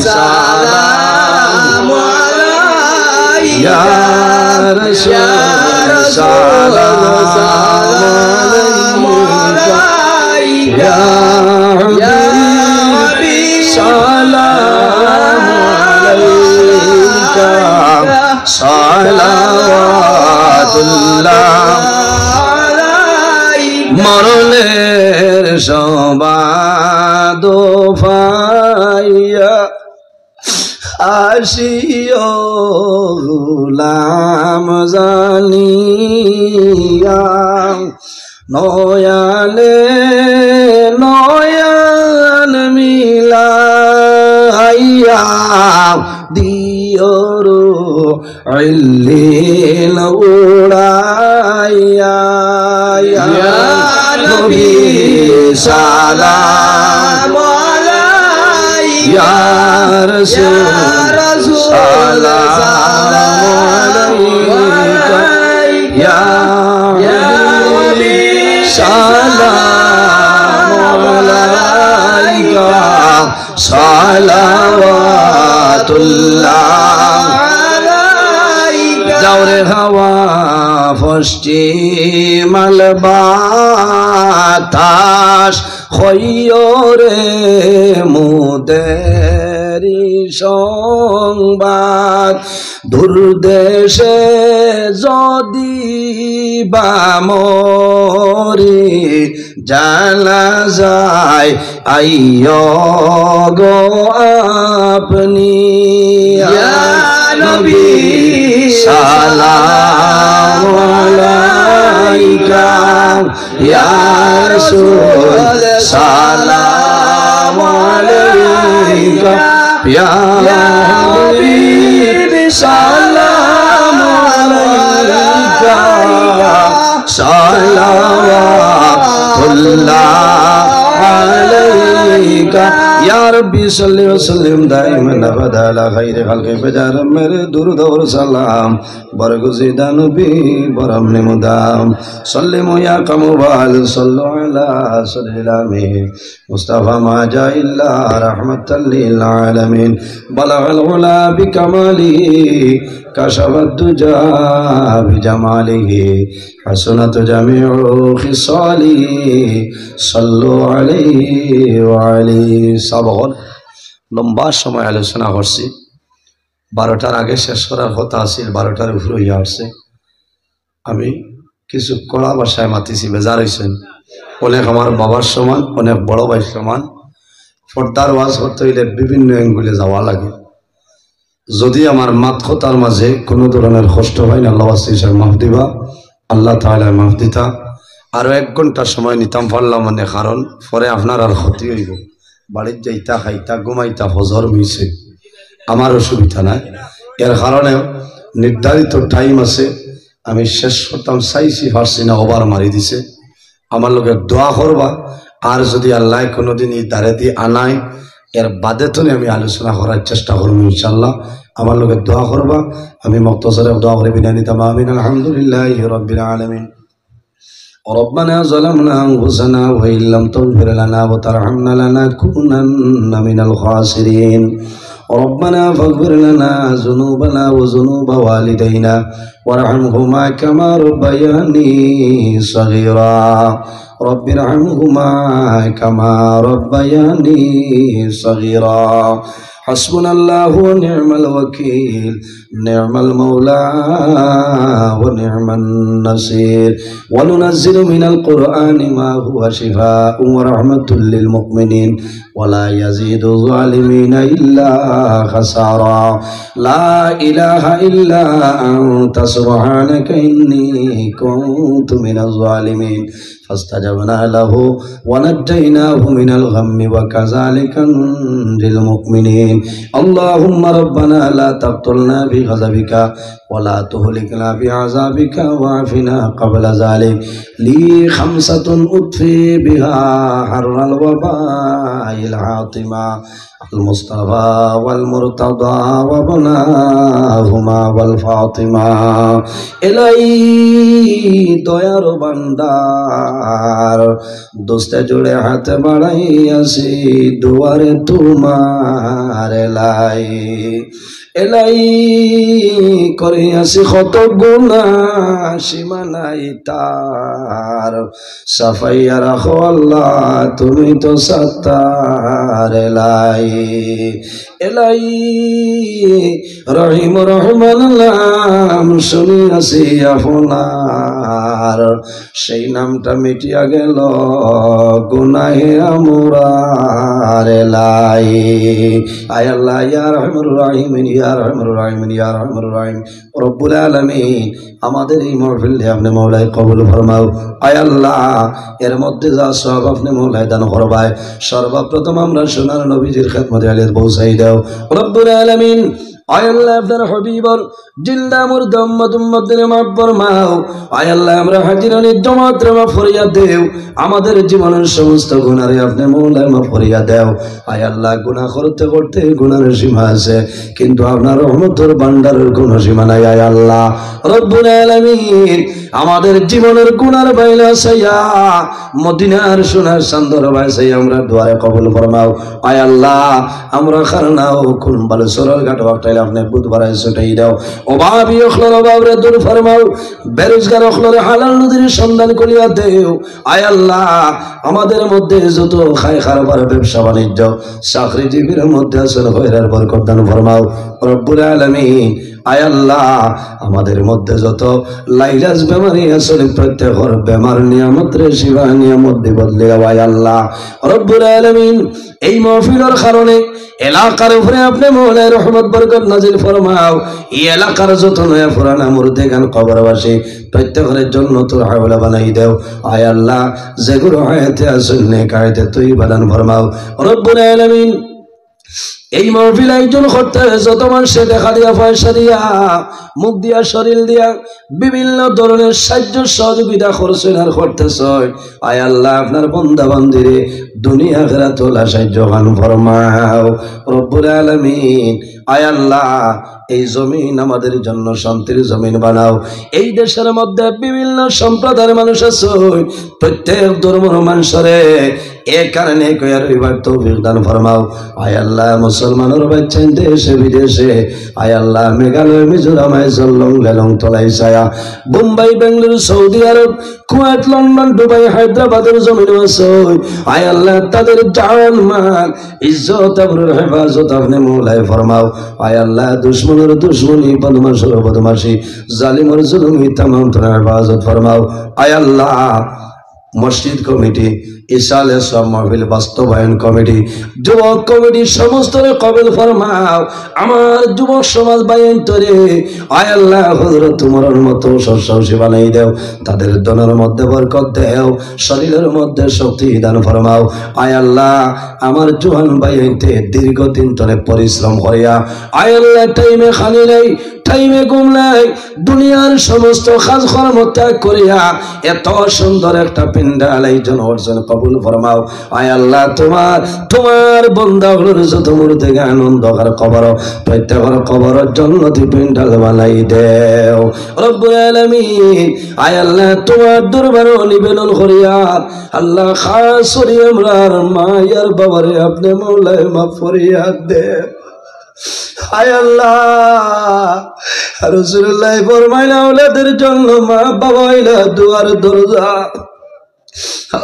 সালাম আলাইকা ইয়া রাসূল সালাম আলাইকা ইয়া হাবিব সালাম আলাইকা সালাওয়াতুল্লাহ মরণের সবাদ পাইয়া আসিও গুলাম জানিয়া নয়ানে নয়ন মিলাইয়া দিয়রু ইল্লিন উড়াইয়া ইয়া নবী সালাম আলাইকা ইয়া রাসূল সালাম আলাইকা ইয়া হাবিব সালাম আলাইকা সালাওয়াতুল্লাহ আলাইকা যাওরে হাওয়া পশ্চিমাল বাতাস হইরে মুদেরি সংবাদ দুর্দেশে যদি বামরি জানা যায় আইয় গো আপনি ইয়া নবী সালাম আলাইকা ইয়া রাসূল সালাম আলাইকা ইয়া হাবিব সালাম আলাইকা সালাওয়াতুল্লাহ আলাইকা ইয়া রব্বি সাল্লি ওয়া সাল্লিম দাইমান আবাদা আলা খাইরি খালকি ফাজার মেরে দুরুদ ওয়া সালাম বরগুজিদা নবী বরমনে মুদাম সাল্লিমু ইয়া কামুবাল সাল্লু আলা সাল্লিল আমিন মুস্তাফা মা জা ইল্লা রাহমাতাল লিল আলামিন বালাগাল উলা বিকামালি كشف الدجى بجماله حسنت جميع خصاله صلوا عليه وعليه সাবহন লম্বা সময় আলোচনা করছি 12টার আগে শেষ করার কথা আছে 12টার উপরে হয়ে আসছে আমি কিছু কড়া ভাষায় মাতিছি বেজার হইছেন অনেক আমার বাবার সমান অনেক বড় ভাই সমান পর্দার ওয়াজ করতে হইলে বিভিন্ন অ্যাঙ্গুলে যাওয়া লাগে যদি আমার মাত কথার মাঝে কোনো ধরনের কষ্ট হয় না আল্লাহ ওয়াসির মাফ দিবা আল্লাহ তাআলা মাফ দিতা আরো 1 ঘন্টা সময় নিতাম পারলাম মানে কারণ পরে আপনার আর ক্ষতি হইব বাড়ির যাইতা খাইতা ঘুমাইতা হজর মিছে আমার অসুবিধা নাই এর কারণে নির্ধারিত টাইম আছে আমি শেষ করতাম চাইছি পারছি না ওভার মারি দিছে আমার লোকে দোয়া করবা আর যদি আল্লাহ কোনোদিন এই দ্বারে দিয়ে আনায় এর বাদে তো আমি আলোচনা করার চেষ্টা করব ইনশাআল্লাহ আমার লোকে দোয়া করবা আমি মুক্তসরে দোয়া করে বিদায় নিতাম আমিন আলহামদুলিল্লাহি রাব্বিল আলামিন ربنا ظلمنا أنفسنا وإن لم تغفر لنا وترحمنا لنكونن من الخاسرين ربنا فاغفر لنا ذنوبنا وذنوب والدينا وارحمهما كما ربياني صغيرا رب ارحمهما كما ربياني صغيرا حسبنا الله ونعم الوكيل نعم المولى ونعم النصير وننزل من القرآن ما هو شفاء ورحمة للمؤمنين ولا يزيد الظالمين إلا خسارا لا إله إلا أنت سبحانك إني كنت من الظالمين فاستجبنا له ونجيناه من الغم وكذلك ننجي المؤمنين اللهم ربنا لا تقتلنا بغضبك ولا تهلكنا بعذابك واعفنا قبل ذلك لي 5 أطفي بها حر الوباء العاطمة المصطفى والمرتضى وابناهما والفاطمة إلهي দয়ার বান্দার দোস্তে জুড়ে হাত বাড়াইয়াছি দুয়ারে তোমার এলাই এলাই করিয়াছি কত গুনাহ সীমানাই তার সাফাইয়া রাখো আল্লাহ তুমি তো সত্তার এলাই এলাই রহিম রহমান নাম শুনিয়াছি আপনার সেই নামটা মিটিয়া গেল গুনাহে আমরার এলাই আয় আল্লাহ ইয়া রহমানুর রহিম ইয়া রহমানুর রহিম ইয়া রহমানুর রহিম রব্বুল আলামিন আমাদের এই মাহফিলে আপনি মওলাই কবুল ফরমাও আয় আল্লাহ এর মধ্যে যা সওয়াব আপনি মওলাই দান করবায় সর্বপ্রথম আমরা সোনার নবীজির খেদমতে আলিয়াত পৌঁছাই দাও রব্বুল আলামিন আয় আল্লাহ আপনার হাবিবর জিন্দা মুর্দা উম্মত উম্মতের মাফ ফরমাও আয় আল্লাহ আমরা হাজিরানি জমাত মাফ ফরিয়াদ দেও আমাদের জীবনের সমস্ত গুনাহে আপনি মওলা মাফ ফরিয়াদ দাও আয় আল্লাহ গুনাহ করতে করতে গুনাহের সীমা আছে কিন্তু আপনার রহমতের ভান্ডারের কোনো সীমা নাই আয় আল্লাহ রব্বুল আলামিন আমাদের জীবনের গুনার বাইলা সাইয়া মদিনার সোনার চাঁদর বাইসাই আমরা দুয়ারে কবুল ফরমাও আয় আল্লাহ আমরা খারনাও কোন ভালো সরল ঘাট বাটাইলে আপনি বুধবার ছুটাই দাও অভাবী অখলর অভাবরে দূর ফরমাও বেরোজগার অখলরে হালাল নদীর সন্ধান করিয়া দেও আয় আল্লাহ আমাদের মধ্যে যত খায় খারবার ব্যবসা বাণিজ্য চাকরিজীবীর মধ্যে আসল খয়রার বরকত দান ফরমাও রব্বুল আলামিন আয় আল্লাহ আমাদের মধ্যে যত লাইলাজ বেমারি আসলে প্রত্যেকর বেমার নিয়ামতের শিবা নিয়ামত দি বদলে আয় আল্লাহ রব্বুল আলামিন এই মাহফিলের কারণে এলাকার উপরে আপনি মওলা রহমত বরকত নাজিল ফরমাও এই এলাকার যত নয়া পুরানা মুর্দে গান কবরবাসী প্রত্যেকের জন্য তোর হাওলা বানাই দাও আয় আল্লাহ যেগুলো আয়াতে আছে নেক আয়াতে তুই বানান ফরমাও রব্বুল আলামিন এই মাহফিল আয়োজন করতে যত মানুষ দেখা দিয়া পয়সা দিয়া মুখ দিয়া শরীর দিয়া বিভিন্ন ধরনের সাহায্য সহযোগিতা করছেন আর করতেছেন আয় আল্লাহ আপনার বান্দা বান্দিরে দুনিয়া আখিরাত ওলা সাহায্য গান ফরমাও রব্বুল আলামিন আয় আল্লাহ এই জমিন আমাদের জন্য শান্তির জমিন বানাও। এই দেশের মধ্যে বিভিন্ন সম্প্রদায়ের মানুষ আছে, প্রত্যেক ধর্মের মানুষরে এ কারণে কয়ার রইবার তৌফিক দান ফরমাও। আয় আল্লাহ মুসলমানের বাচ্চা দেশে বিদেশে, আয় আল্লাহ মেঘালয় মিজোরাম আইজলং লেলং তলাই ছায়া, Bombay Bengaluru Saudi Arab Kuwait London Dubai হায়দ্রাবাদের জমিন আছে, আয় আল্লাহ তাদের জান মাল ইজ্জত আবরুর হেফাজত আপনি মৌলায় ফরমাও। আয় আল্লাহ দুশ্মনের দুশ্মনী বদমাশের বদমাশি জালিমের জুলুমি তামাম তোর হেফাজত ফরমাও। আয় আল্লাহ মসজিদ কমিটি, ইসালে সব মাহফিল বাস্তবায়ন কমিটি, যুবক কমিটি সমস্ত কবুল ফরমাও। আমার যুবক সমাজ বাইন তরে আয় আল্লাহ হযরত তোমার মতো সহসাহসী বানাই দেও, তাদের দনের মধ্যে বরকত দেও, শরীরের মধ্যে শক্তি দান ফরমাও। আয় আল্লাহ আমার জোয়ান বাইনতে দীর্ঘদিন ধরে পরিশ্রম করিয়া আয় আল্লাহ টাইমে খালি নাই, টাইমে ঘুম নাই, দুনিয়ার সমস্ত কাজ কর্ম ত্যাগ করিয়া এত সুন্দর একটা পিন্ডাল আয়োজন অর্জন কবুল ফরমাও। আয় আল্লাহ তোমার বান্দাগুলোর যত মুহূর্তে আনন্দকার কবর, প্রত্যেকের কবরের জান্নাতি পিন্ডাল বানাই দেও রব্বুল আলামিন। আয় আল্লাহ তোমার দরবারে নিবেদন করিয়া আল্লাহ খাস করি আমরার মায়ের বাবারে আপনি মওলায় মাফ করিয়া দেও। আয় আল্লাহ রাসূলুল্লাহ ফরমাইলেন আওলাদের জন্য মা বাবা হইলা দুয়ার দরজা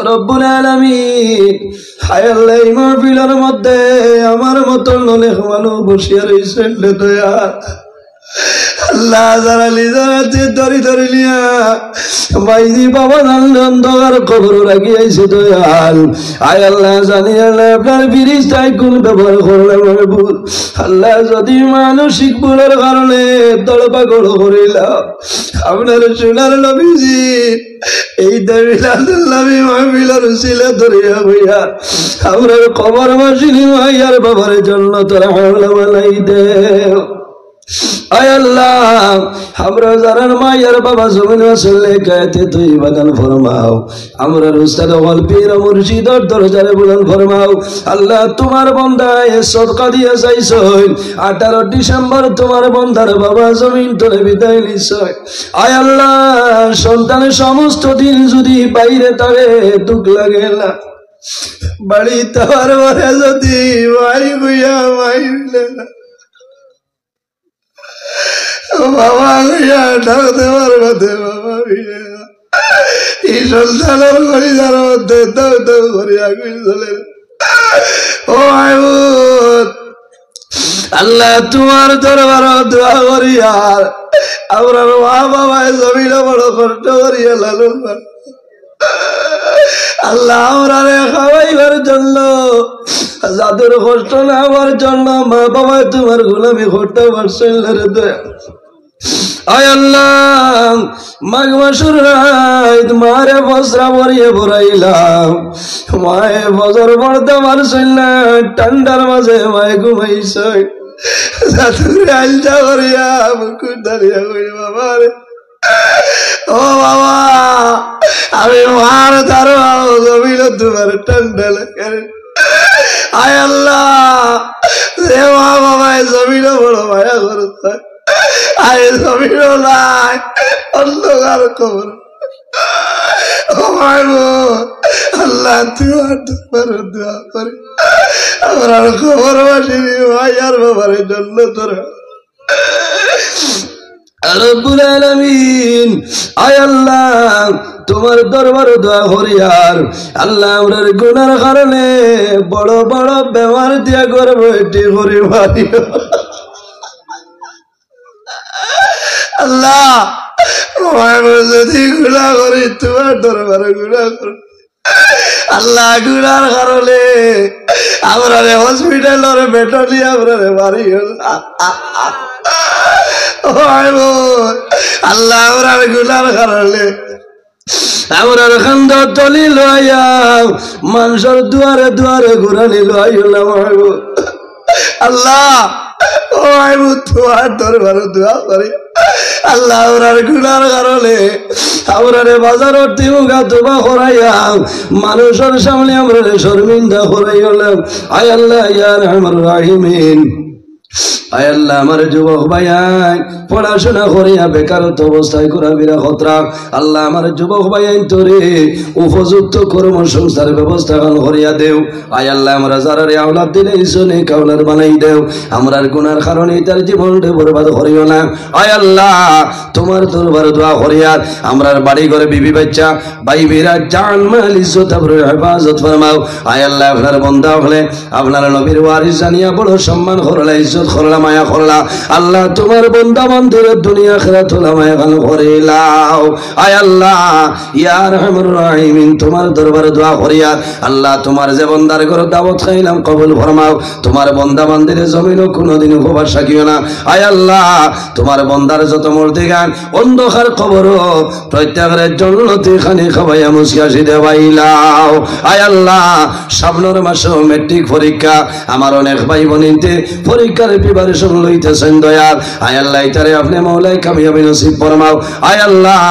রব্বুল আলামিন। আয় আল্লাহ এই মাহফিলের মধ্যে আমার মতন অনেক মানুষ বসিয়া রইছেন রে দয়া আল্লাহ, যারা লিজারাতে ধরি ধরি লিয়া বাইজি বাবা অন্ধকার কবর রাখি আইছে দয়াল। আয় আল্লাহ জানি আল্লাহ আপনার ফিরিস্তায় কোন ব্যবহার করলাম আমি ভুল, আল্লাহ যদি মানসিক ভুলের কারণে দলপাগল করিলাম আপনার সোনার নবীজি এই দেবী মাহফিলের উসিলা ধরিয়া হইয়া আপনার কবর বাসিনী মাইয়ার বাবার জন্য তোরা হাওলা বানাই দেও। আয় আল্লাহ আমরা যারার মায়ের বাবা জমিন আসলে গায়েতে তুই বাগান ফরমাও, আমরা উস্তাদ হল পীর মুর্শিদের দরজারে বুলন্দ ফরমাও। আল্লাহ তোমার বান্দায় সদকা দিয়ে যাইছই 18 ডিসেম্বর তোমার বান্দার বাবা জমিন তোরে বিদায় নিছই। আয় আল্লাহ সন্তানের সমস্ত দিন যদি বাইরে থাকে দুঃখ লাগে না, বাড়ি তার ঘরে যদি মাই বুইয়া মাই না বাবা হইয়া ডাকতে পারবে বাবা হইয়া এই সন্তানের করিজার মধ্যে দাও দাও করিয়া চলে। ও আল্লাহ তোমার দরবার দোয়া করি আর আমরা মা বাবায় জমিনে বড় কষ্ট করিয়া লালন আল্লাহ আমরা খাওয়াইবার জন্য যাদের কষ্ট না হওয়ার জন্য মা বাবা তোমার গোলামি করতে পারছেন রে দয়া। আয় আল্লাহ মাঘ মাসের রাত মারে বসরা ভরিয়ে ভরাইলাম, মায়ে বজর পড়তে পারছেন না, ঠান্ডার মাঝে মায়ে ঘুমাইছে আলটা করিয়া মুকুট দাঁড়িয়া করি বাবা রে ও বাবা আমি মার তার জমিল তোমার ঠান্ডা লাগে। আয় আল্লাহ রে মা বাবায় জমিল বড় মায়া করতে আয় জমিল নাই অন্ধকার খবর আল্লাহ তোমার দোয়া করি আমার খবর বাসিনি মায়ার বাবার জন্য তোরা রব্বুল আলামিন। আয় আল্লাহ তোমার দরবার দোয়া করি আর আল্লাহ আমরার গুনার কারণে বড় বড় ব্যবহার দিয়া করবো এটি করে মারি আল্লাহ যদি গুণা করি তোমার দরবারে গুণা করি আল্লাহ গুনার কারণে আমরা হসপিটালের বেতন দিয়ে আমরা বাড়ি হল আল্লাহ আমরার গুনার কারণে আমরার খান্দ তলি লইয়া মানুষের দুয়ারে দুয়ারে ঘুরানি লইলাম আল্লাহ ও আইব তোমার দরবারে দোয়া করি আল্লাহ আমরার গুনার কারণে আমরারে বাজারের তিমুখা তোবা করাইয়া মানুষের সামনে আমরা শর্মিন্দা করাই হলাম। আয় আল্লাহ ইয়া রাহমার রাহিমিন আয় আল্লাহ আমার যুবক ভাইয়াই পড়াশোনা করিয়া বেকারত্ব অবস্থায় ঘোরাফেরা খতরা আল্লাহ আমার যুবক ভাইয়াই তোরে উপযুক্ত কর্মসংস্থানের ব্যবস্থা করিয়া দেও আয় আল্লাহ আমরা যারা আওলাদ দিলে ইসনে কাওলার বানাই দেও আমরার গুনার কারণে তার জীবনটা বরবাদ করিও না আয় আল্লাহ তোমার দরবার দোয়া করিয়া আমরার বাড়ি ঘরে বিবি বাচ্চা ভাই বেরা জান মাল ইজ্জত আর হেফাজত ফরমাও আয় আল্লাহ আপনার বান্দা হলে আপনার নবীর ওয়ারিস জানিয়া বড় সম্মান করলা ইজ্জত করলা মায়া করলা আল্লাহ তোমার বান্দা বান্দির দুনিয়া আখিরাত হলা মায়া গান করিলাও আয় আল্লাহ ইয়া রহমানুর রহিম তোমার দরবারে দোয়া করিয়া আল্লাহ তোমার যে বান্দার ঘরে দাওয়াত খাইলাম কবুল ফরমাও তোমার বান্দা বান্দির জমিনও কোনোদিন উপবাস রাখিও না আয় আল্লাহ তোমার বান্দার যত মুর্দিগান অন্ধকার কবর প্রত্যেকের জন্নতি খানি খাওয়াইয়া মুসিয়াসি দেওয়াইলাও আয় আল্লাহ সামনের মাসে মেট্রিক পরীক্ষা আমার অনেক ভাই বোনিতে পরীক্ষার প্রিপারেশন লইতেছেন দয়াল আয় আল্লাহ তারে আপনি মৌলাই কামিয়াবি নসিব ফরমাও আয় আল্লাহ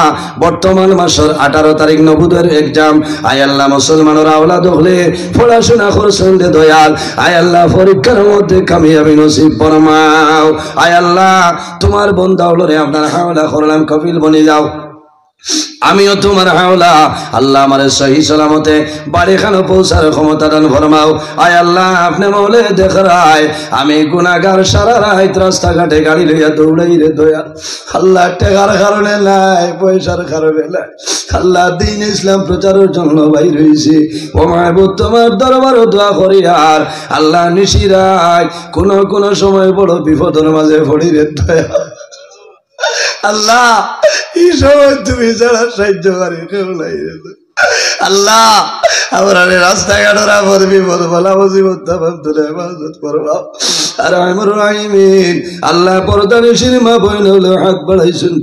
বর্তমান মাসের 18 তারিখ নবুদের এক্সাম আয় আল্লাহ মুসলমানের আওলাদ হলে পড়াশোনা করছেন দে দয়াল আয় আল্লাহ পরীক্ষার মধ্যে কামিয়াবি নসিব ফরমাও আয় আল্লাহ তোমার বান্দা হলো রে আপনার হাওলা করলাম কপিল বনি যাও আমিও তোমার হাওলা আল্লাহ আমার সহি সালামতে বাড়িখানে পৌঁছার ক্ষমতা দান ফরমাও আয় আল্লাহ আপনি মৌলে দেখরায় আমি গুনাহগার সারা রাত রাস্তাঘাটে গাড়ি লইয়া দৌড়াই রে দয়া আল্লাহ টাকার কারণে নাই পয়সার কারণে নাই আল্লাহ দিন ইসলাম প্রচারের জন্য বাইর হইছি ও মাহবুব তোমার দরবারে দোয়া করি আর আল্লাহ নিশিরায় কোন সময় বড় বিপদের মাঝে পড়ি রে দয়া আল্লাহ এই সময় তুমি যারা সাহায্য করি কেউ নাই আল্লাহ আমরা রাস্তাঘাটরা পড়বি বলা মুসিবত তুলে হেফাজত করবা আর আমার রাহিমিন আল্লাহ পর্দানিশীর মা বইন হলো হাত বাড়াইছেন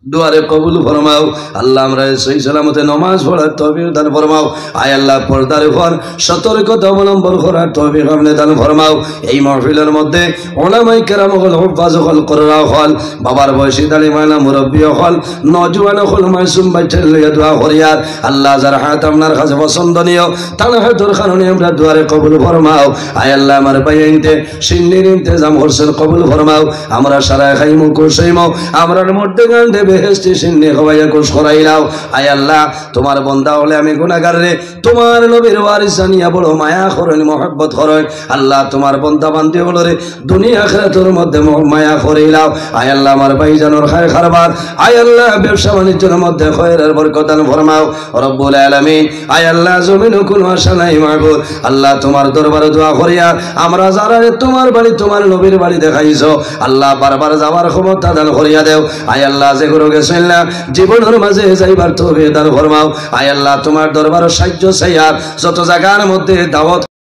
দুয়ারে কবুল ফরমাও আল্লাহ আমরা সহি সালামতে নামাজ পড়ার তৌফিক দান ফরমাও আয় আল্লাহ পর্দার উপর সতর্কতা অবলম্বন করার তৌফিক আপনি দান ফরমাও এই মাহফিলের মধ্যে উলামায়ে কেরাম হল হুফাজ হল কোরআন হল বাবার বয়সী দালিমানা মুরব্বী হল নওজোয়ান হল মাসুম বাচ্চা লইয়া দোয়া করিয়ার আল্লাহ যার হাত আপনার কাছে পছন্দনীয় তার হাতের কারণে আমরা দুয়ারে কবুল ফরমাও আয় আল্লাহ আমার বাইনতে সিন্নির ইন্তজাম করছেন কবুল ফরমাও আমরা সারা খাইমু কুশাইমু আমরার মধ্যে গান দেবে বেহেশতে সিন্নি হওয়াইয়া কোশ করাইলাও আয় আল্লাহ তোমার বান্দা হলে আমি গুনাহগার রে তোমার নবীর ওয়ারিস জানিয়া বড় মায়া করেন মহব্বত করেন আল্লাহ তোমার বান্দা বান্দি হলো রে দুনিয়া আখিরাতের মধ্যে মায়া করাইলাও আয় আল্লাহ আমার ভাইজানের খায় খারবার আয় আল্লাহ ব্যবসা বাণিজ্যের মধ্যে খয়রের বরকত দান ফরমাও রব্বুল আলামিন আয় আল্লাহ জমিনে কোনো আশা নাই মাহবুব আল্লাহ তোমার দরবারে দোয়া করিয়া আমরা যারা তোমার বাড়ি তোমার নবীর বাড়ি দেখাইছো আল্লাহ বারবার যাওয়ার ক্ষমতা দান করিয়া দেও আয় আল্লাহ যে গেছেন না জীবনের মাঝে যাইবার তৌফিক দান ফরমাও আয় আল্লাহ তোমার দরবারে সাহায্য চাইয়ার যত জায়গার মধ্যে দাওয়াত